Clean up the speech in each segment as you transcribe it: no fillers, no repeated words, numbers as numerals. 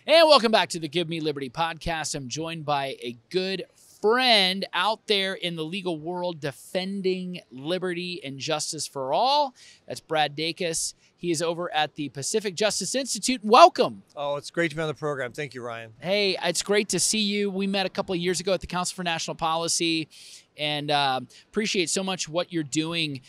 And welcome back to the Give Me Liberty podcast. I'm joined by a good friend out there in the legal world defending liberty and justice for all. That's Brad Dacus. He is over at the Pacific Justice Institute. Welcome. Oh, it's great to be on the program. Thank you, Ryan. Hey, it's great to see you. We met a couple of years ago at the Council for National Policy, and appreciate so much what you're doing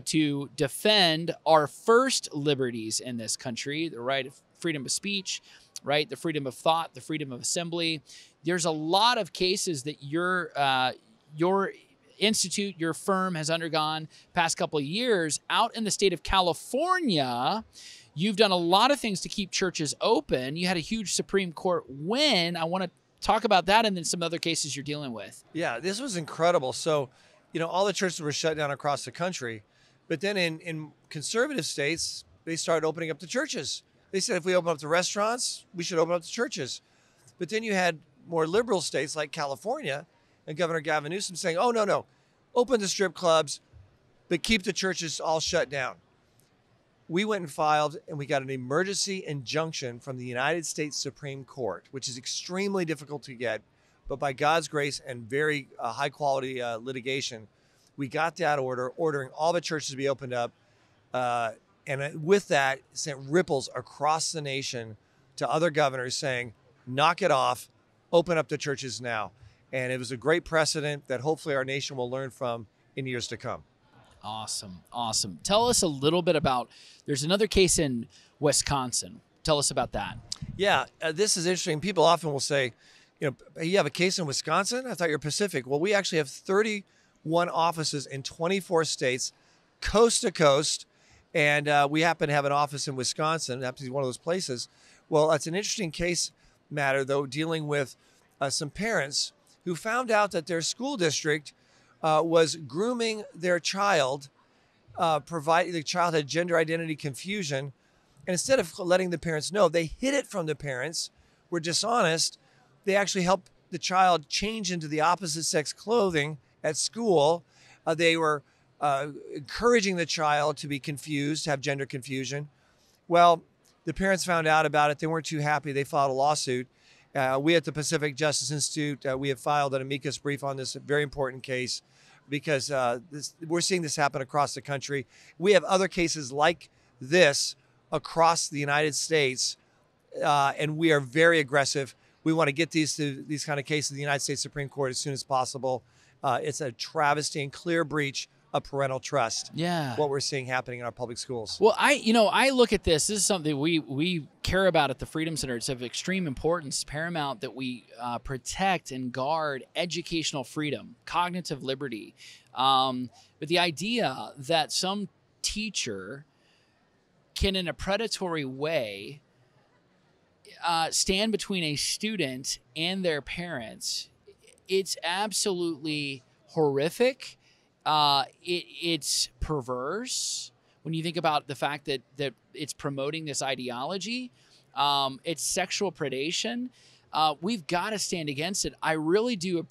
to defend our first liberties in this country, the right of freedom of speech, right, the freedom of thought, the freedom of assembly. There's a lot of cases that your institute, your firm has undergone past couple of years out in the state of California. You've done a lot of things to keep churches open. You had a huge Supreme Court win. I want to talk about that and then some other cases you're dealing with. Yeah, this was incredible. So, all the churches were shut down across the country, but then in conservative states, they started opening up the churches. They said if we open up the restaurants, we should open up the churches. But then you had more liberal states like California and Governor Gavin Newsom saying, oh, no, open the strip clubs, but keep the churches all shut down. We went and filed, and we got an emergency injunction from the United States Supreme Court, which is extremely difficult to get. But by God's grace and very high-quality litigation, we got that order, ordering all the churches to be opened up. And with that, sent ripples across the nation to other governors saying, knock it off, open up the churches now. And it was a great precedent that hopefully our nation will learn from in years to come. Awesome. Tell us a little bit about, there's another case in Wisconsin. Tell us about that. Yeah, this is interesting. People often will say, you have a case in Wisconsin? I thought you're Pacific. Well, we actually have 31 offices in 24 states, coast to coast. And we happen to have an office in Wisconsin. It happens to be one of those places. Well, it's an interesting case matter, though, dealing with some parents who found out that their school district was grooming their child, providing the child had gender identity confusion. And instead of letting the parents know, they hid it from the parents, were dishonest. They actually helped the child change into the opposite sex clothing at school. They were encouraging the child to be confused, have gender confusion. Well, the parents found out about it. They weren't too happy. They filed a lawsuit. We at the Pacific Justice Institute, we have filed an amicus brief on this very important case because we're seeing this happen across the country. We have other cases like this across the United States, and we are very aggressive. We want to get these kind of cases to the United States Supreme Court as soon as possible. It's a travesty and clear breach of parental trust. Yeah. What we're seeing happening in our public schools. Well, I look at this. This is something we care about at the Freedom Center. It's of extreme importance, paramount that we protect and guard educational freedom, cognitive liberty. But the idea that some teacher can, in a predatory way, stand between a student and their parents, it's absolutely horrific. It's perverse when you think about the fact that it's promoting this ideology. It's sexual predation. We've got to stand against it. I really do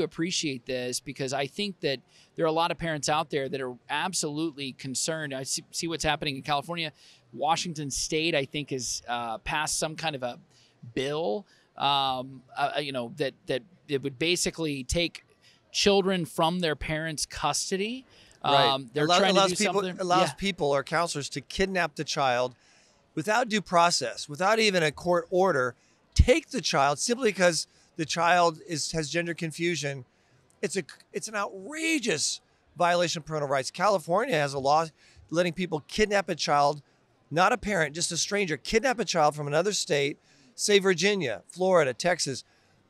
appreciate this because I think that there are a lot of parents out there that are absolutely concerned. I see what's happening in California. Washington State, I think, has passed some kind of a bill, that it would basically take children from their parents' custody. Right. They're trying to do something. Allows people or counselors to kidnap the child without due process, without even a court order, take the child simply because the child has gender confusion. It's an outrageous violation of parental rights. California has a law letting people kidnap a child, not a parent, just a stranger, kidnap a child from another state, say Virginia, Florida, Texas.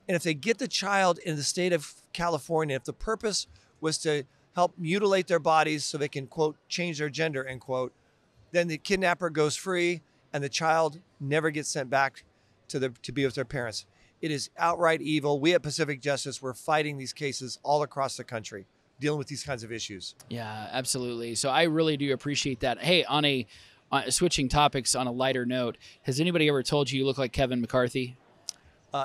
And if they get the child in the state of California, if the purpose was to help mutilate their bodies so they can, quote, change their gender, end quote, then the kidnapper goes free and the child never gets sent back to be with their parents. It is outright evil. We at Pacific Justice, we're fighting these cases all across the country, dealing with these kinds of issues. Yeah, absolutely. So I really do appreciate that. Hey, on switching topics on a lighter note, has anybody ever told you look like Kevin McCarthy?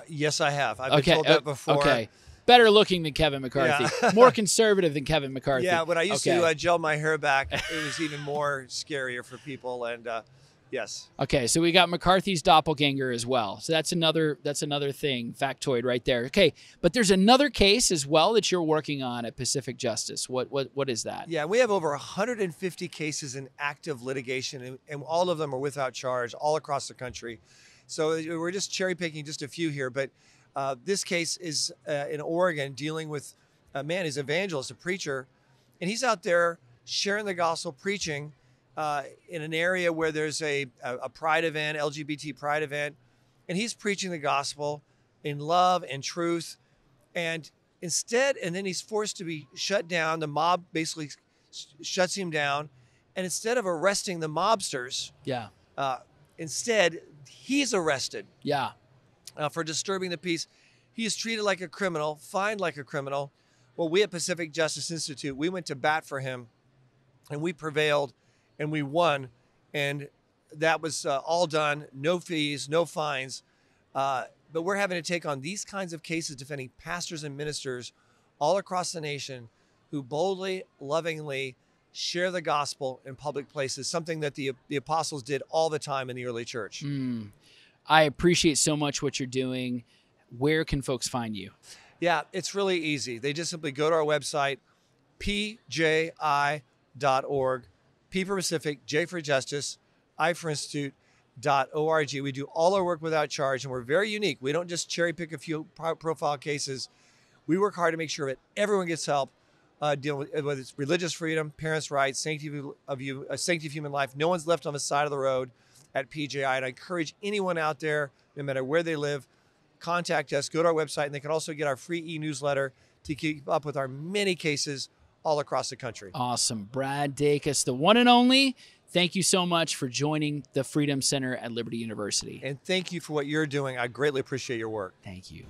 Yes, I have. I've been told that before. Okay. Better looking than Kevin McCarthy. Yeah. More conservative than Kevin McCarthy. Yeah, when I used to gel my hair back, it was even more scarier for people. And Yes. Okay, so we got McCarthy's doppelganger as well. So that's another thing, factoid right there. Okay, but there's another case as well that you're working on at Pacific Justice. What is that? Yeah, we have over 150 cases in active litigation, and all of them are without charge all across the country. So we're just cherry picking just a few here, but this case is in Oregon dealing with a man, he's an evangelist, a preacher, and he's out there sharing the gospel, preaching in an area where there's a pride event, LGBT pride event, and he's preaching the gospel in love and truth. And then he's forced to be shut down. The mob basically shuts him down. And instead of arresting the mobsters, instead he's arrested for disturbing the peace. He is treated like a criminal, fined like a criminal. Well, we at Pacific Justice Institute, we went to bat for him, and we prevailed, and we won. And that was all done, no fees, no fines. But we're having to take on these kinds of cases defending pastors and ministers all across the nation who boldly, lovingly share the gospel in public places, something that the apostles did all the time in the early church. I appreciate so much what you're doing. Where can folks find you? Yeah, it's really easy. They just simply go to our website, pji.org, P for Pacific, J for Justice, I for Institute.org. We do all our work without charge, and we're very unique. We don't just cherry pick a few profile cases. We work hard to make sure that everyone gets help dealing with whether it's religious freedom, parents' rights, sanctity of human life. No one's left on the side of the road at PJI. And I encourage anyone out there, no matter where they live, contact us, go to our website, and they can also get our free e-newsletter to keep up with our many cases all across the country. Awesome. Brad Dacus, the one and only. Thank you so much for joining the Freedom Center at Liberty University. And thank you for what you're doing. I greatly appreciate your work. Thank you.